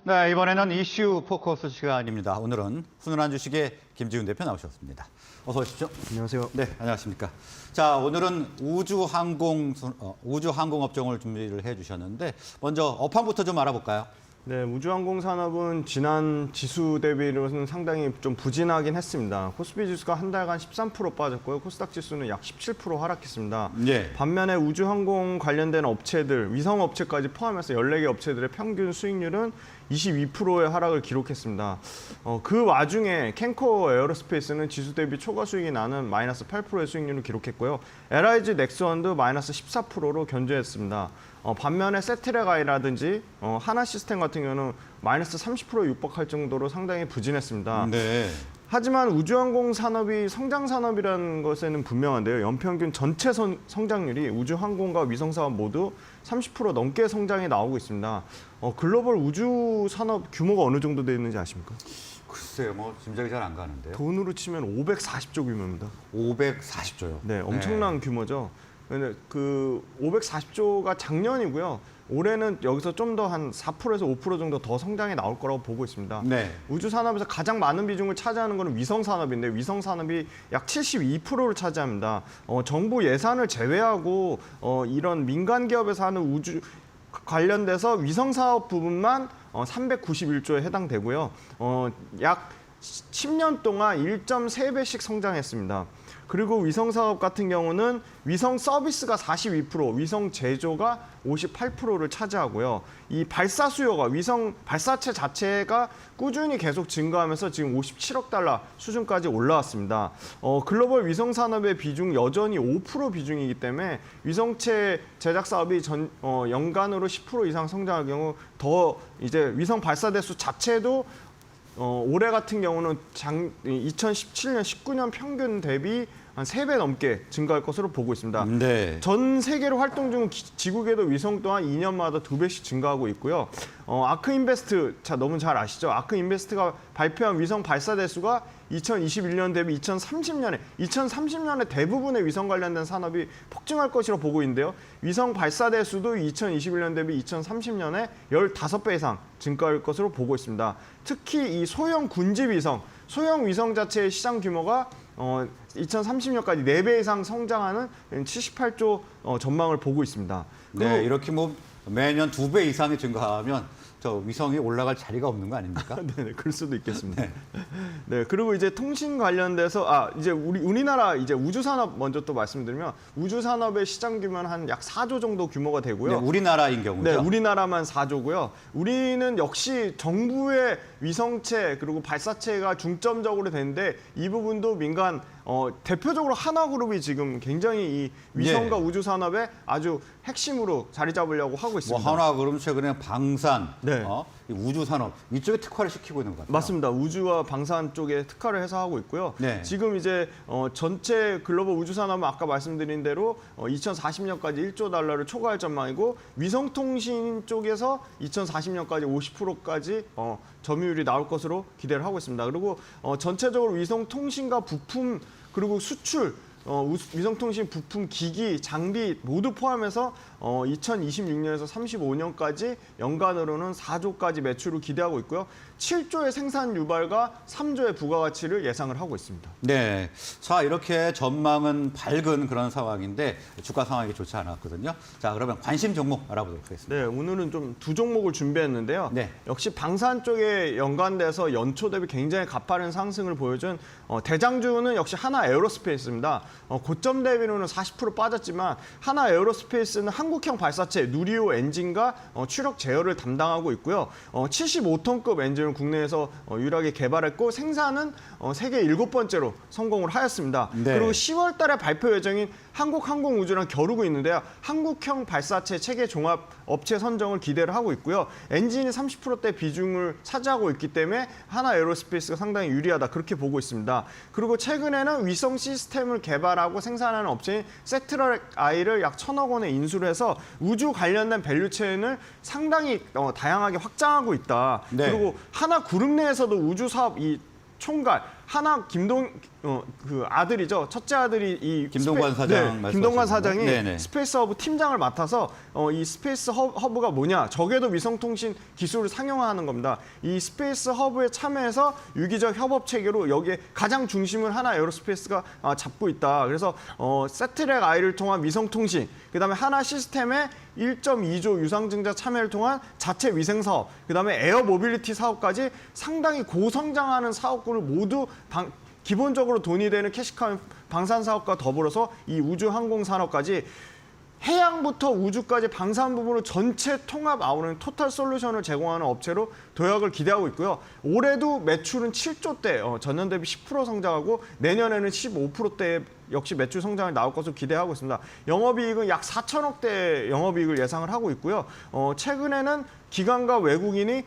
네, 이번에는 이슈 포커스 시간입니다. 오늘은 훈훈한 주식의 김지훈 대표 나오셨습니다. 어서 오십시오. 안녕하세요. 네, 안녕하십니까. 자, 오늘은 우주항공 업종을 준비를 해주셨는데 먼저 업황부터 좀 알아볼까요? 네, 우주항공 산업은 지난 지수 대비로는 상당히 좀 부진하긴 했습니다. 코스피 지수가 한 달간 13% 빠졌고요. 코스닥 지수는 약 17% 하락했습니다. 예. 반면에 우주항공 관련된 업체들, 위성 업체까지 포함해서 14개 업체들의 평균 수익률은 22%의 하락을 기록했습니다. 그 와중에 캔코 에어로스페이스는 지수 대비 초과 수익이 나는 마이너스 8%의 수익률을 기록했고요. LIG 넥스원도 마이너스 14%로 견조했습니다. 반면에 세트렉아이라든지 하나시스템 같은 경우는 마이너스 30%에 육박할 정도로 상당히 부진했습니다. 네. 하지만 우주항공 산업이 성장 산업이라는 것에는 분명한데요. 연평균 전체 성장률이 우주항공과 위성사업 모두 30% 넘게 성장이 나오고 있습니다. 글로벌 우주 산업 규모가 어느 정도 되어 있는지 아십니까? 글쎄요, 뭐 짐작이 잘 안 가는데요. 돈으로 치면 540조 규모입니다. 540조요. 네, 엄청난 규모죠. 근데 그 540조가 작년이고요. 올해는 여기서 좀 더 한 4%에서 5% 정도 더 성장이 나올 거라고 보고 있습니다. 네. 우주 산업에서 가장 많은 비중을 차지하는 것은 위성 산업인데 위성 산업이 약 72%를 차지합니다. 정부 예산을 제외하고 이런 민간 기업에서 하는 우주 관련돼서 위성 사업 부분만 391조에 해당되고요. 약 10년 동안 1.3배씩 성장했습니다. 그리고 위성 사업 같은 경우는 위성 서비스가 42%, 위성 제조가 58%를 차지하고요. 이 발사 수요가 위성 발사체 자체가 꾸준히 계속 증가하면서 지금 57억 달러 수준까지 올라왔습니다. 글로벌 위성 산업의 비중 여전히 5% 비중이기 때문에 위성체 제작 사업이 연간으로 10% 이상 성장할 경우 더 이제 위성 발사 대수 자체도 올해 같은 경우는 2017년, 19년 평균 대비 한 3배 넘게 증가할 것으로 보고 있습니다. 네. 전 세계로 활동 중 지구궤도 위성 또한 2년마다 2배씩 증가하고 있고요. 아크인베스트, 너무 잘 아시죠? 아크인베스트가 발표한 위성 발사 대수가 2021년 대비 2030년에 대부분의 위성 관련된 산업이 폭증할 것이라고 보고 있는데요. 위성 발사 대수도 2021년 대비 2030년에 15배 이상 증가할 것으로 보고 있습니다. 특히 이 소형 군지 위성, 소형 위성 자체의 시장 규모가 2030년까지 4배 이상 성장하는 78조 전망을 보고 있습니다. 네, 이렇게 뭐 매년 2배 이상이 증가하면 저 위성이 올라갈 자리가 없는 거 아닙니까? 네, 그럴 수도 있겠습니다. 네, 그리고 이제 통신 관련돼서 이제 우리나라 이제 우주 산업 먼저 또 말씀드리면 우주 산업의 시장 규모는 한 약 4조 정도 규모가 되고요. 네, 우리나라인 경우죠. 네, 우리나라만 4조고요. 우리는 역시 정부의 위성체 그리고 발사체가 중점적으로 되는데 이 부분도 민간 대표적으로 하나그룹이 지금 굉장히 이 위성과 우주 산업의 아주 핵심으로 자리 잡으려고 하고 있습니다. 뭐 하나그룹 최근에 방산, 네. 이 우주 산업 이쪽에 특화를 시키고 있는 것 같아요. 맞습니다. 우주와 방산 쪽에 특화를 해서 하고 있고요. 네. 지금 이제 전체 글로벌 우주 산업은 아까 말씀드린 대로 2040년까지 1조 달러를 초과할 전망이고 위성통신 쪽에서 2040년까지 50%까지 점유율이 나올 것으로 기대를 하고 있습니다. 그리고 전체적으로 위성통신과 부품 그리고 수출 위성통신 부품, 기기, 장비 모두 포함해서 2026년에서 35년까지 연간으로는 4조까지 매출을 기대하고 있고요. 7조의 생산 유발과 3조의 부가가치를 예상을 하고 있습니다. 네, 자 이렇게 전망은 밝은 그런 상황인데 주가 상황이 좋지 않았거든요. 자 그러면 관심 종목 알아보도록 하겠습니다. 네, 오늘은 좀 두 종목을 준비했는데요. 네. 역시 방산 쪽에 연관돼서 연초 대비 굉장히 가파른 상승을 보여준 대장주는 역시 하나 에어로스페이스입니다. 고점 대비로는 40% 빠졌지만 하나 에어로스페이스는 한국형 발사체 누리호 엔진과 추력 제어를 담당하고 있고요. 75톤급 엔진을 국내에서 유일하게 개발했고 생산은 세계 7번째로 성공을 하였습니다. 네. 그리고 10월 달에 발표 예정인 한국항공우주랑 겨루고 있는데요. 한국형 발사체 체계 종합 업체 선정을 기대를 하고 있고요. 엔진이 30%대 비중을 차지하고 있기 때문에 하나 에어로스페이스가 상당히 유리하다 그렇게 보고 있습니다. 그리고 최근에는 위성 시스템을 개발하고 생산하는 업체인 세트렉아이를 약 1,000억 원에 인수를 해서 우주 관련된 밸류체인을 상당히 다양하게 확장하고 있다. 네. 그리고 하나 그룹 내에서도 우주 사업 이 총괄 하나 그 아들이죠. 첫째 아들이 이 김동관 사장 말씀하시는 김동관 건가요? 사장이 네네. 스페이스 허브 팀장을 맡아서 이 스페이스 허브가 뭐냐? 저궤도 위성통신 기술을 상용화하는 겁니다. 이 스페이스 허브에 참여해서 유기적 협업 체계로 여기에 가장 중심을 하나 에어로스페이스가 잡고 있다. 그래서 세트랙 I를 통한 위성통신, 그다음에 하나 시스템의 1.2조 유상증자 참여를 통한 자체 위생 사업, 그다음에 에어 모빌리티 사업까지 상당히 고성장하는 사업군을 모두 기본적으로 돈이 되는 캐시카운 방산 사업과 더불어서 이 우주 항공 산업까지 해양부터 우주까지 방산 부분을 전체 통합 아우르는 토탈 솔루션을 제공하는 업체로 도약을 기대하고 있고요. 올해도 매출은 7조대, 전년 대비 10% 성장하고 내년에는 15%대의 역시 매출 성장이 나올 것으로 기대하고 있습니다. 영업이익은 약 4천억대 영업이익을 예상을 하고 있고요. 최근에는 기관과 외국인이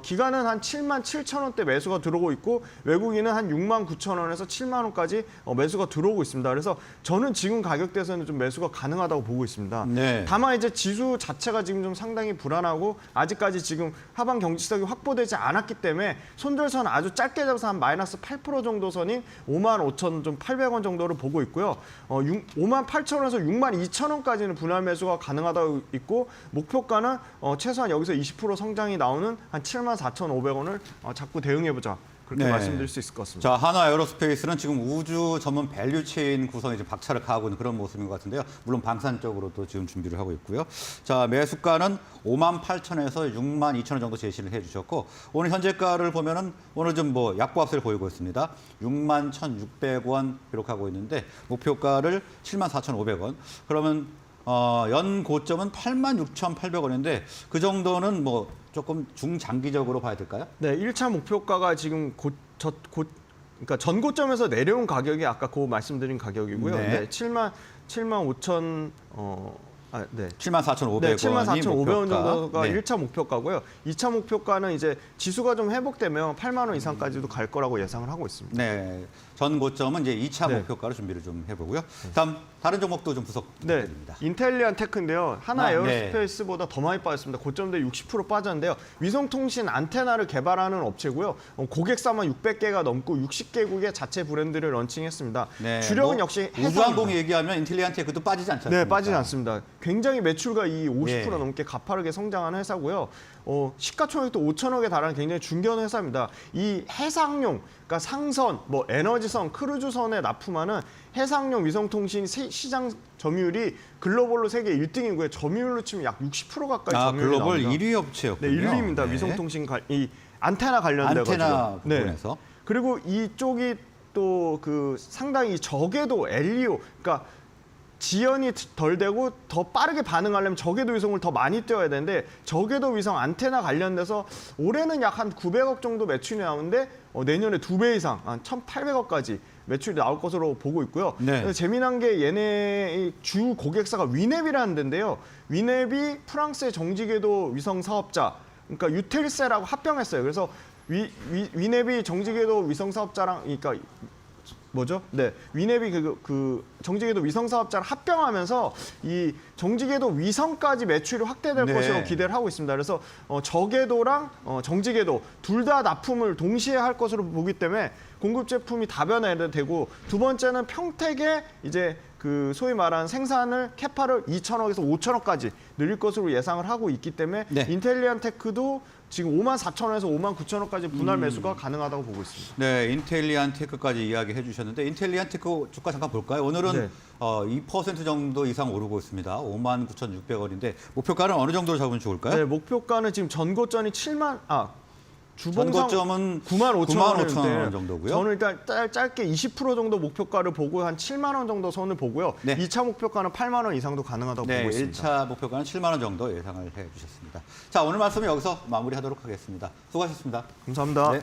기관은 한 7만 7천 원대 매수가 들어오고 있고 외국인은 한 6만 9천 원에서 7만 원까지 매수가 들어오고 있습니다. 그래서 저는 지금 가격대에서는 좀 매수가 가능하다고 보고 있습니다. 네. 다만 이제 지수 자체가 지금 좀 상당히 불안하고 아직까지 지금 하방 경직성이 확보되지 않았기 때문에 손절선 아주 짧게 잡아서 한 마이너스 8% 정도 선인 5만 5천 좀 800원 정도를 보고 있고요. 5만 8천 원에서 6만 2천 원까지는 분할 매수가 가능하다고 있고 목표가는 최소한 여기서 20% 성장이 나오는 한 7만 4,500원을 자꾸 대응해보자. 그렇게 네. 말씀드릴 수 있을 것 같습니다. 자, 한화 에어로스페이스는 지금 우주 전문 밸류 체인 구성에 지금 박차를 가하고 있는 그런 모습인 것 같은데요. 물론 방산 쪽으로도 지금 준비를 하고 있고요. 자, 매수가는 5만 8천에서 6만 2천 원 정도 제시를 해주셨고 오늘 현재가를 보면은 오늘 좀 뭐 약보합세를 보이고 있습니다. 6만 1,600원 기록하고 있는데 목표가를 7만 4,500원. 그러면 연 고점은 86,800원인데 그 정도는 뭐 조금 중장기적으로 봐야 될까요? 네, 1차 목표가가 지금 그러니까 전고점에서 내려온 가격이 아까 그 말씀드린 가격이고요. 네. 네, 7만 5천 네. 74,500원이 네, 74,500원 정도가 네. 1차 목표가고요. 2차 목표가는 이제 지수가 좀 회복되면 8만 원 이상까지도 갈 거라고 예상을 하고 있습니다. 네. 전 고점은 이제 2차 네. 목표가로 준비를 좀 해보고요. 다음 다른 종목도 좀 분석 네, 부탁드립니다. 인텔리안 테크인데요. 하나 네. 에어로스페이스보다 더 많이 빠졌습니다. 고점대 60% 빠졌는데요. 위성통신 안테나를 개발하는 업체고요. 고객사만 600개가 넘고 60개국의 자체 브랜드를 런칭했습니다. 네, 주력은 뭐 역시 우주항공 해상입니다. 얘기하면 인텔리안테크도 빠지지 않지 않습니까? 네, 빠지지 않습니다. 굉장히 매출가 이 50% 예. 넘게 가파르게 성장하는 회사고요. 시가총액도 5천억에 달하는 굉장히 중견 회사입니다. 이 해상용, 그러니까 상선, 뭐 에너지선, 크루즈선에 납품하는 해상용 위성통신 시장 점유율이 글로벌로 세계 1등이고요. 점유율로 치면 약 60% 가까이 점유율이 글로벌 나옵니다. 1위 업체였군요. 네, 1위입니다. 네. 위성통신 이 안테나 관련돼 가지고. 안테나 부분에서. 그리고 이쪽이 또 그 상당히 저궤도 LEO, 그러니까 지연이 덜 되고 더 빠르게 반응하려면 저궤도 위성을 더 많이 띄워야 되는데 저궤도 위성 안테나 관련돼서 올해는 약 한 900억 정도 매출이 나오는데 내년에 2배 이상 한 1,800억까지 매출이 나올 것으로 보고 있고요. 네. 그래서 재미난 게 얘네의 주 고객사가 위넵이라는 데인데요. 위넵이 프랑스의 정지궤도 위성 사업자, 그러니까 유텔셀하고 합병했어요. 그래서 위넵이 정지궤도 위성 사업자랑, 그러니까 뭐죠? 네, 위넵이 그 정지궤도 위성 사업자를 합병하면서 이 정지궤도 위성까지 매출이 확대될 네. 것으로 기대를 하고 있습니다. 그래서 저궤도랑 정지궤도 둘 다 납품을 동시에 할 것으로 보기 때문에 공급 제품이 다변화해도 되고, 두 번째는 평택에 이제 그 소위 말하는 생산을 캐파를 2천억에서 5천억까지 늘릴 것으로 예상을 하고 있기 때문에 네. 인텔리안 테크도 지금 5만 4천원에서 5만 9천원까지 분할 매수가 가능하다고 보고 있습니다. 네, 인텔리안테크까지 이야기해 주셨는데 인텔리안테크 주가 잠깐 볼까요? 오늘은 네. 2% 정도 이상 오르고 있습니다. 59,600원인데 목표가는 어느 정도로 잡으면 좋을까요? 네, 목표가는 지금 전고점이 주봉상 전고점은 95,000원 원 정도고요. 저는 일단 짧게 20% 정도 목표가를 보고 한 7만 원 정도 선을 보고요. 네. 2차 목표가는 8만 원 이상도 가능하다고 네, 보고 있습니다. 1차 목표가는 7만 원 정도 예상을 해 주셨습니다. 자, 오늘 말씀은 여기서 마무리하도록 하겠습니다. 수고하셨습니다. 감사합니다. 네.